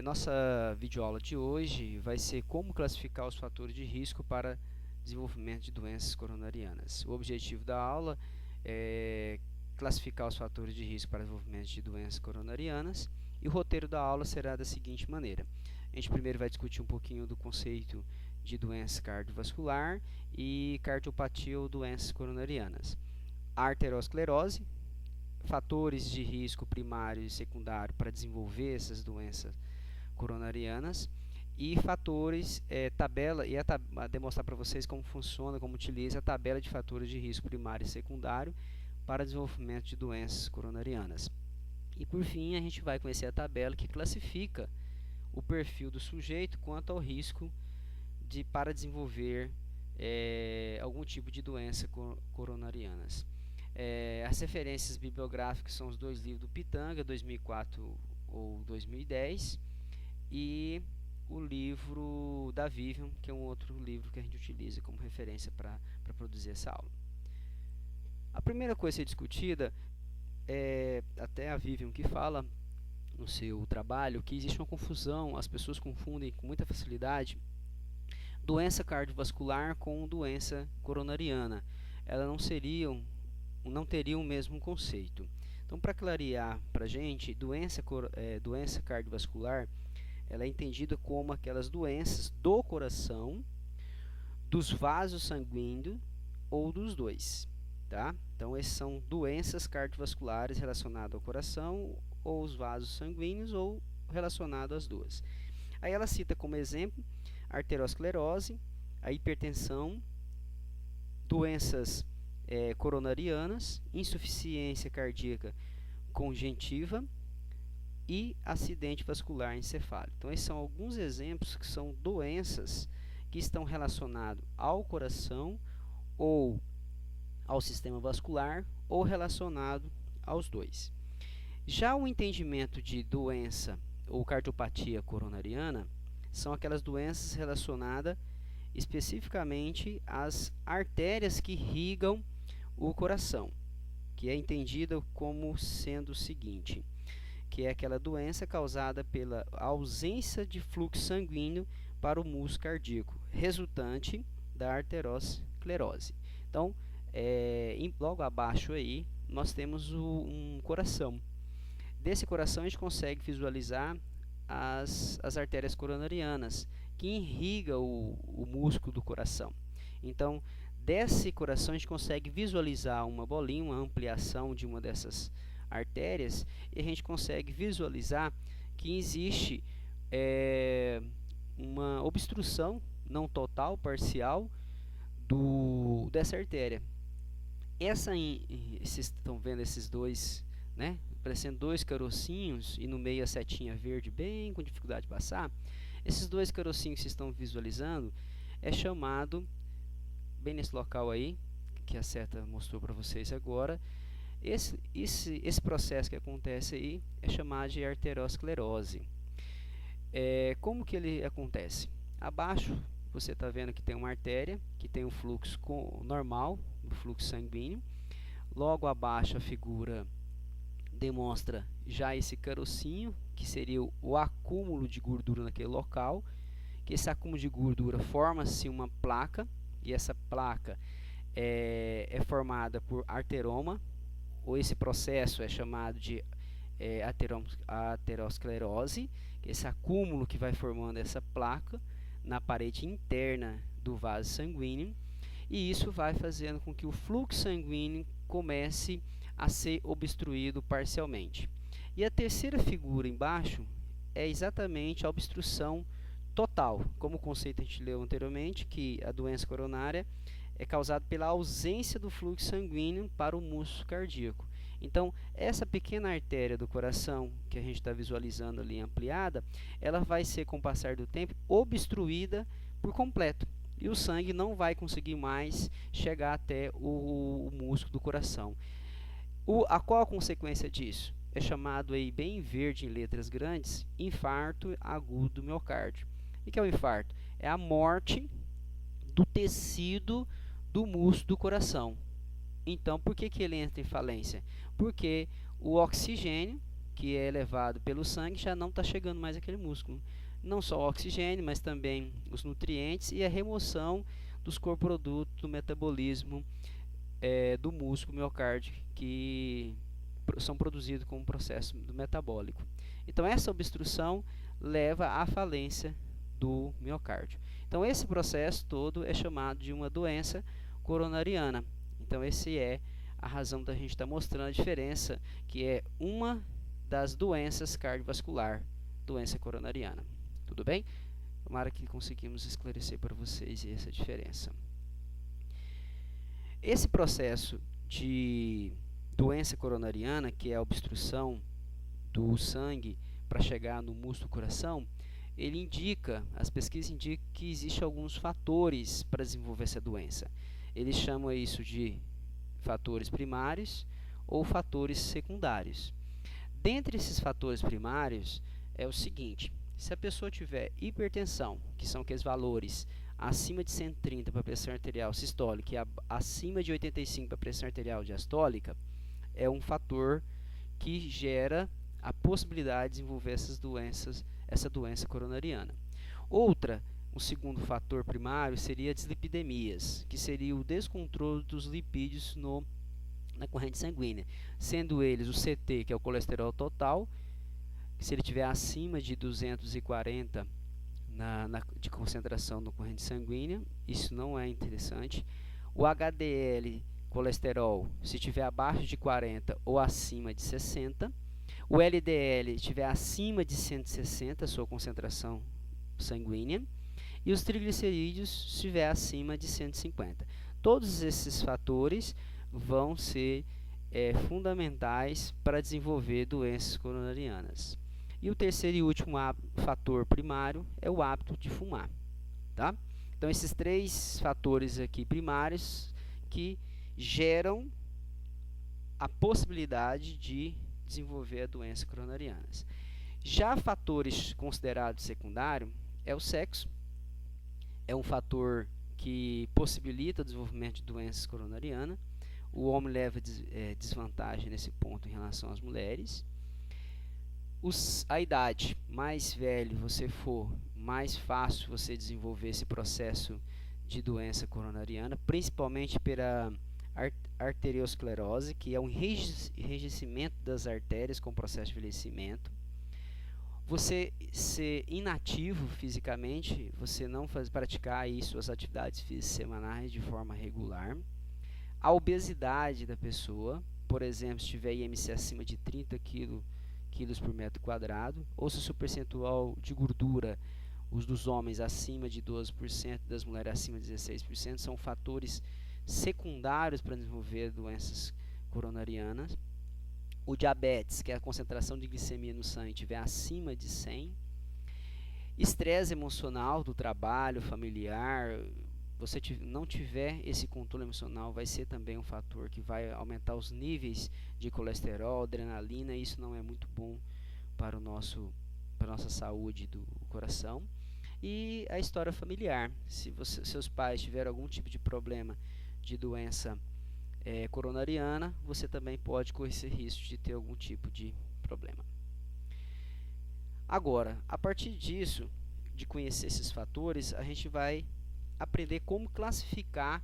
Nossa videoaula de hoje vai ser como classificar os fatores de risco para desenvolvimento de doenças coronarianas. O objetivo da aula é classificar os fatores de risco para desenvolvimento de doenças coronarianas, e o roteiro da aula será da seguinte maneira. A gente primeiro vai discutir um pouquinho do conceito de doença cardiovascular e cardiopatia ou doenças coronarianas. A arteriosclerose, fatores de risco primário e secundário para desenvolver essas doenças coronarianas, e fatores, tabela, e a demonstrar para vocês como funciona, como utiliza a tabela de fatores de risco primário e secundário para desenvolvimento de doenças coronarianas. E por fim, a gente vai conhecer a tabela que classifica o perfil do sujeito quanto ao risco para desenvolver algum tipo de doença coronarianas. As referências bibliográficas são os dois livros do Pitanga, 2004 ou 2010, e o livro da Vivian, que é um outro livro que a gente utiliza como referência para produzir essa aula. A primeira coisa a ser discutida é até a Vivian que fala no seu trabalho que existe uma confusão, as pessoas confundem com muita facilidade doença cardiovascular com doença coronariana. Elas não teriam o mesmo conceito. Então, para clarear para a gente, doença cardiovascular ela é entendida como aquelas doenças do coração, dos vasos sanguíneos ou dos dois. Tá? Então, essas são doenças cardiovasculares relacionadas ao coração ou os vasos sanguíneos ou relacionadas às duas. Aí ela cita como exemplo a arteriosclerose, a hipertensão, doenças coronarianas, insuficiência cardíaca congentiva e acidente vascular encefálico. Então, esses são alguns exemplos que são doenças que estão relacionadas ao coração ou ao sistema vascular ou relacionado aos dois. Já o entendimento de doença ou cardiopatia coronariana são aquelas doenças relacionadas especificamente às artérias que irrigam o coração, que é entendida como sendo o seguinte, que é aquela doença causada pela ausência de fluxo sanguíneo para o músculo cardíaco, resultante da arteriosclerose. Então, logo abaixo aí, nós temos um coração. Desse coração a gente consegue visualizar as artérias coronarianas, que irrigam o músculo do coração. Então, desse coração a gente consegue visualizar uma bolinha, uma ampliação de uma dessas artérias, e a gente consegue visualizar que existe uma obstrução, não total, parcial, dessa artéria. Vocês estão vendo esses dois, né? Parecendo dois carocinhos e no meio a setinha verde bem com dificuldade de passar. Esses dois carocinhos que vocês estão visualizando é chamado, bem nesse local aí, que a seta mostrou para vocês agora, esse processo que acontece aí é chamado de arteriosclerose. Como que ele acontece? Abaixo você está vendo que tem uma artéria que tem um fluxo normal, o fluxo sanguíneo. Logo abaixo a figura demonstra já esse carocinho, que seria o acúmulo de gordura naquele local, que esse acúmulo de gordura forma-se uma placa, e essa placa é formada por arteroma, ou esse processo é chamado de aterosclerose, que é esse acúmulo que vai formando essa placa na parede interna do vaso sanguíneo, e isso vai fazendo com que o fluxo sanguíneo comece a ser obstruído parcialmente. E a terceira figura embaixo é exatamente a obstrução total, como o conceito a gente leu anteriormente, que a doença coronária é causada pela ausência do fluxo sanguíneo para o músculo cardíaco. Então, essa pequena artéria do coração que a gente está visualizando ali ampliada, ela vai ser, com o passar do tempo, obstruída por completo. E o sangue não vai conseguir mais chegar até o músculo do coração. Qual a consequência disso? É chamado aí bem verde em letras grandes, infarto agudo do miocárdio. O que é o infarto? É a morte do tecido do músculo do coração. Então, por que ele entra em falência? Porque o oxigênio que é levado pelo sangue já não está chegando mais àquele músculo. Não só o oxigênio, mas também os nutrientes e a remoção dos coprodutos do metabolismo do músculo miocárdio, que são produzidos com o processo do metabólico. Então essa obstrução leva à falência do miocárdio. Então esse processo todo é chamado de uma doença coronariana. Então esse é a razão da gente estar mostrando a diferença, que é uma das doenças cardiovascular, doença coronariana. Tudo bem? Tomara que conseguimos esclarecer para vocês essa diferença. Esse processo de doença coronariana, que é a obstrução do sangue para chegar no músculo do coração, as pesquisas indicam que existem alguns fatores para desenvolver essa doença. Eles chamam isso de fatores primários ou fatores secundários. Dentre esses fatores primários é o seguinte: se a pessoa tiver hipertensão, que são aqueles valores acima de 130 para a pressão arterial sistólica e acima de 85 para a pressão arterial diastólica, é um fator que gera a possibilidade de desenvolver essa doença coronariana. Um segundo fator primário seria dislipidemias, que seria o descontrole dos lipídios na corrente sanguínea, sendo eles o CT, que é o colesterol total, que se ele estiver acima de 240 de concentração na corrente sanguínea, isso não é interessante. O HDL, colesterol, se estiver abaixo de 40 ou acima de 60. O LDL estiver acima de 160, sua concentração sanguínea. E os triglicerídeos se estiver acima de 150. Todos esses fatores vão ser fundamentais para desenvolver doenças coronarianas. E o terceiro e último fator primário é o hábito de fumar. Tá? Então, esses três fatores aqui primários que geram a possibilidade de desenvolver a doença coronarianas. Já fatores considerados secundários é o sexo. É um fator que possibilita o desenvolvimento de doenças coronarianas. O homem leva desvantagem nesse ponto em relação às mulheres. A idade, mais velho você for, mais fácil você desenvolver esse processo de doença coronariana, principalmente pela arteriosclerose, que é um enrijecimento das artérias com o processo de envelhecimento. Você ser inativo fisicamente, você não praticar aí suas atividades físicas semanais de forma regular. A obesidade da pessoa, por exemplo, se tiver IMC acima de 30 quilos por metro quadrado, ou se o seu percentual de gordura, os dos homens acima de 12%, das mulheres acima de 16%, são fatores secundários para desenvolver doenças coronarianas. O diabetes, que é a concentração de glicemia no sangue, estiver acima de 100. Estresse emocional do trabalho, familiar, você não tiver esse controle emocional, vai ser também um fator que vai aumentar os níveis de colesterol, adrenalina, e isso não é muito bom para a nossa saúde do coração. E a história familiar, se seus pais tiveram algum tipo de problema de doença coronariana, você também pode correr esse risco de ter algum tipo de problema. Agora, a partir disso, de conhecer esses fatores, a gente vai aprender como classificar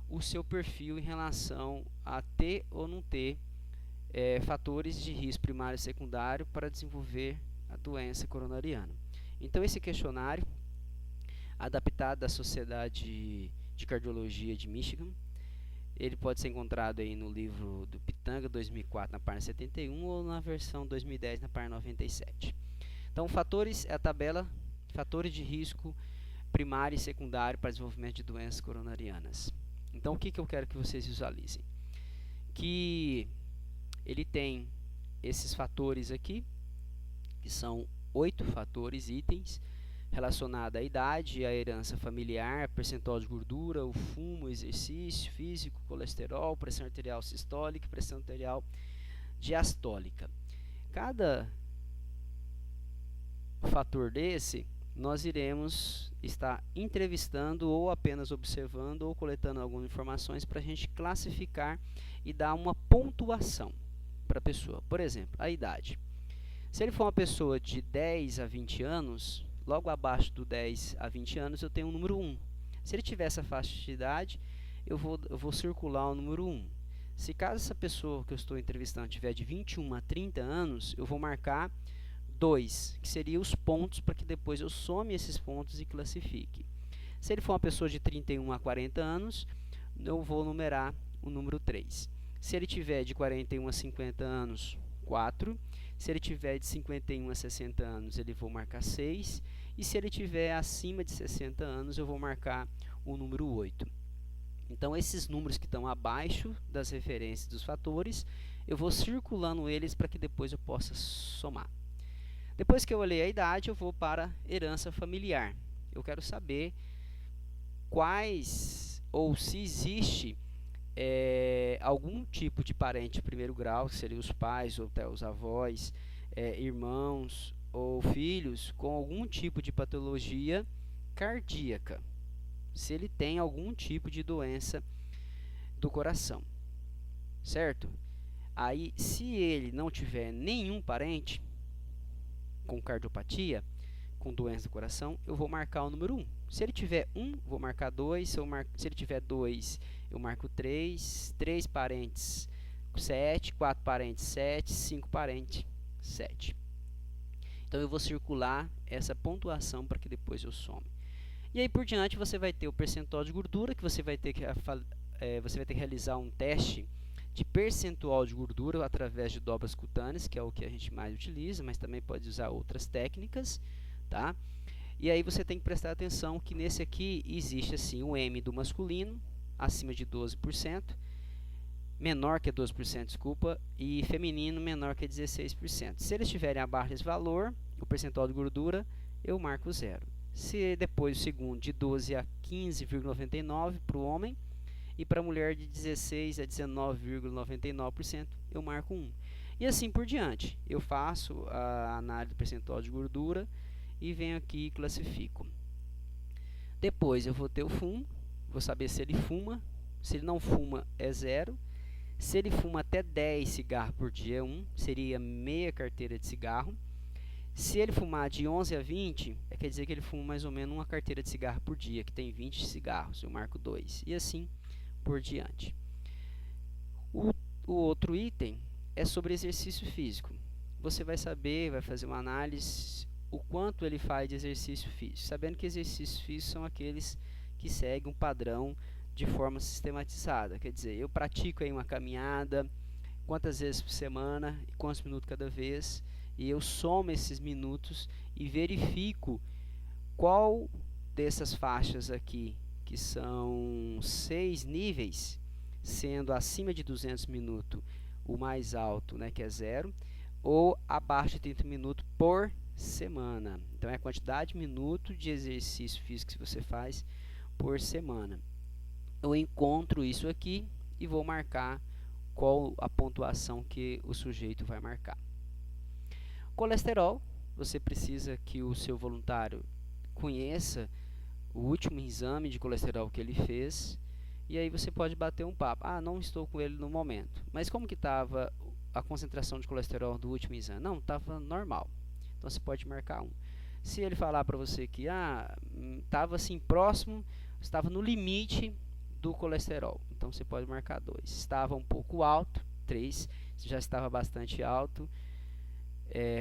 o seu perfil em relação a ter ou não ter fatores de risco primário e secundário para desenvolver a doença coronariana. Então, esse questionário, adaptado da Sociedade de Cardiologia de Michigan, ele pode ser encontrado aí no livro do Pitanga, 2004, na página 71, ou na versão 2010, na página 97. Então, fatores é a tabela, fatores de risco primário e secundário para desenvolvimento de doenças coronarianas. Então, o que eu quero que vocês visualizem? Que ele tem esses fatores aqui, que são 8 fatores, itens, relacionados à idade, à herança familiar, percentual de gordura, o fumo, o exercício físico, colesterol, pressão arterial sistólica e pressão arterial diastólica. Cada fator desse, nós iremos estar entrevistando ou apenas observando ou coletando algumas informações para a gente classificar e dar uma pontuação para a pessoa. Por exemplo, a idade. Se ele for uma pessoa de 10 a 20 anos, logo abaixo do 10 a 20 anos eu tenho o número 1. Se ele tiver essa faixa de idade, eu vou circular o número 1. Se caso essa pessoa que eu estou entrevistando tiver de 21 a 30 anos, eu vou marcar 2, que seria os pontos, para que depois eu some esses pontos e classifique. Se ele for uma pessoa de 31 a 40 anos, eu vou numerar o número 3. Se ele tiver de 41 a 50 anos, 4. Se ele tiver de 51 a 60 anos, eu vou marcar 6. E se ele tiver acima de 60 anos, eu vou marcar o número 8. Então, esses números que estão abaixo das referências dos fatores, eu vou circulando eles para que depois eu possa somar. Depois que eu olhei a idade, eu vou para herança familiar. Eu quero saber quais, ou se existe algum tipo de parente de primeiro grau, que seriam os pais ou até os avós, irmãos ou filhos, com algum tipo de patologia cardíaca. Se ele tem algum tipo de doença do coração, certo? Aí, se ele não tiver nenhum parente com cardiopatia, com doença do coração, eu vou marcar o número 1. Se ele tiver 1, vou marcar 2. Se ele tiver 2, eu marco 3. 3 parentes, 7. 4 parentes, 7. 5 parentes, 7. Então, eu vou circular essa pontuação para que depois eu some. E aí por diante você vai ter o percentual de gordura, que você vai ter que realizar um teste de percentual de gordura através de dobras cutâneas, que é o que a gente mais utiliza, mas também pode usar outras técnicas, tá? E aí você tem que prestar atenção que nesse aqui existe assim o M do masculino, acima de 12%, menor que 12%, desculpa, e feminino menor que 16%. Se eles estiverem abaixo desse valor, o percentual de gordura, eu marco 0. Se depois o segundo de 12 a 15,99% para o homem e para a mulher de 16 a 19,99%, eu marco 1. E assim por diante. Eu faço a análise do percentual de gordura e venho aqui e classifico. Depois eu vou ter o fumo, vou saber se ele fuma. Se ele não fuma, é 0. Se ele fuma até 10 cigarros por dia, é 1. Seria meia carteira de cigarro. Se ele fumar de 11 a 20, quer dizer que ele fuma mais ou menos uma carteira de cigarro por dia, que tem 20 cigarros, eu marco 2. E assim por diante. O outro item é sobre exercício físico. Você vai saber, vai fazer uma análise, o quanto ele faz de exercício físico. Sabendo que exercícios físicos são aqueles que seguem um padrão de forma sistematizada. Quer dizer, eu pratico aí uma caminhada, quantas vezes por semana e quantos minutos cada vez. E eu somo esses minutos e verifico qual dessas faixas aqui, que são 6 níveis, sendo acima de 200 minutos o mais alto, né, que é 0, ou abaixo de 30 minutos por semana. Então, é a quantidade de minutos de exercício físico que você faz por semana. Eu encontro isso aqui e vou marcar qual a pontuação que o sujeito vai marcar. Colesterol, você precisa que o seu voluntário conheça o último exame de colesterol que ele fez, e aí você pode bater um papo. Ah, não estou com ele no momento, mas como que estava a concentração de colesterol do último exame? Não, estava normal, então você pode marcar 1. Se ele falar para você que estava assim próximo, estava no limite do colesterol, então você pode marcar 2. Estava um pouco alto, 3. Já estava bastante alto,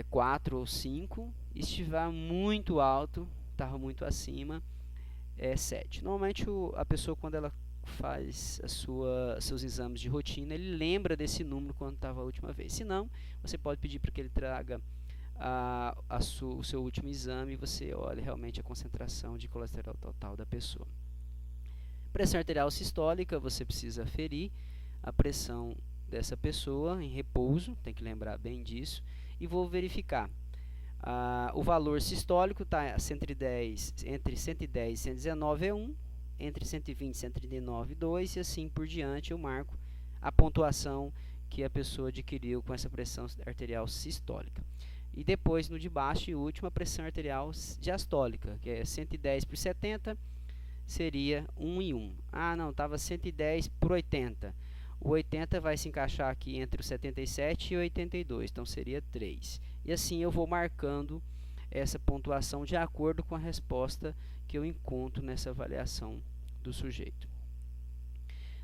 4 ou 5. E se estiver muito alto, estava muito acima, 7. Normalmente a pessoa, quando ela faz seus exames de rotina, ele lembra desse número quando estava a última vez. Se não, você pode pedir para que ele traga o seu último exame e você olha realmente a concentração de colesterol total da pessoa. Pressão arterial sistólica, você precisa aferir a pressão dessa pessoa em repouso, tem que lembrar bem disso, e vou verificar. O valor sistólico está entre 110 e 119 é 1, entre 120 e 139 2, e assim por diante eu marco a pontuação que a pessoa adquiriu com essa pressão arterial sistólica. E depois, no de baixo e último, a pressão arterial diastólica, que é 110 por 70, seria 1 e 1. Ah, não, estava 110 por 80. O 80 vai se encaixar aqui entre o 77 e o 82, então seria 3. e assim eu vou marcando essa pontuação de acordo com a resposta que eu encontro nessa avaliação do sujeito.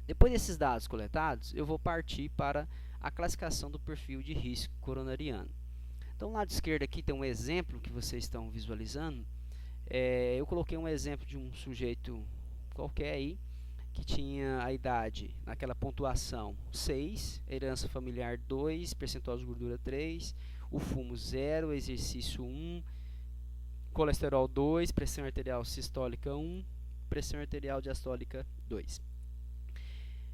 Depois desses dados coletados, eu vou partir para a classificação do perfil de risco coronariano. Então, lado esquerdo aqui tem um exemplo que vocês estão visualizando. Eu coloquei um exemplo de um sujeito qualquer aí, que tinha a idade, naquela pontuação 6, herança familiar 2, percentual de gordura 3, o fumo 0, exercício 1, colesterol 2, pressão arterial sistólica 1, pressão arterial diastólica 2.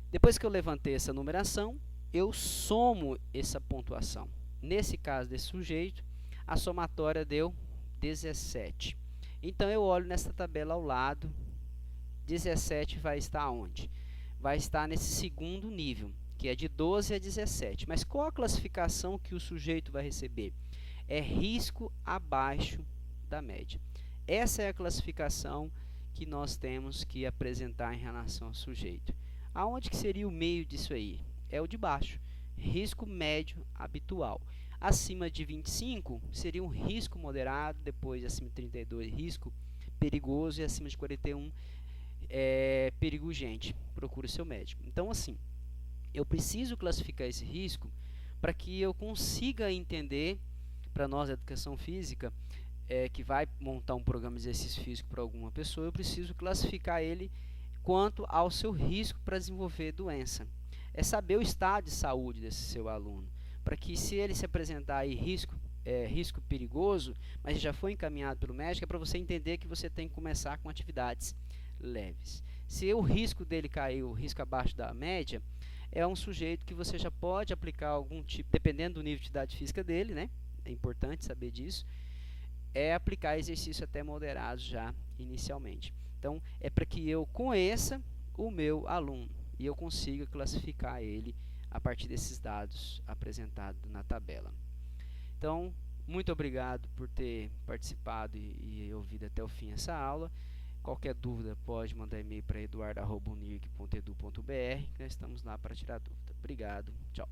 Depois que eu levantei essa numeração, eu somo essa pontuação. Nesse caso desse sujeito, a somatória deu 17. Então, eu olho nessa tabela ao lado, 17 vai estar onde? Vai estar nesse segundo nível, que é de 12 a 17. Mas qual a classificação que o sujeito vai receber? É risco abaixo da média. Essa é a classificação que nós temos que apresentar em relação ao sujeito. Aonde que seria o meio disso aí? É o de baixo, risco médio habitual. Acima de 25 seria um risco moderado, depois acima de 32 risco perigoso e acima de 41 perigo urgente. Procure seu médico. Então, assim, eu preciso classificar esse risco para que eu consiga entender, para nós da educação física, que vai montar um programa de exercício físico para alguma pessoa, eu preciso classificar ele quanto ao seu risco para desenvolver doença. É saber o estado de saúde desse seu aluno, para que se ele se apresentar aí risco perigoso, mas já foi encaminhado pelo médico, é para você entender que você tem que começar com atividades leves. Se o risco dele cair, o risco abaixo da média, é um sujeito que você já pode aplicar algum tipo, dependendo do nível de atividade física dele, né? É importante saber disso, aplicar exercício até moderado já inicialmente. Então, é para que eu conheça o meu aluno e eu consiga classificar ele a partir desses dados apresentados na tabela. Então, muito obrigado por ter participado e ouvido até o fim essa aula. Qualquer dúvida pode mandar e-mail para eduardo@unirg.edu.br, que nós estamos lá para tirar dúvida. Obrigado, tchau.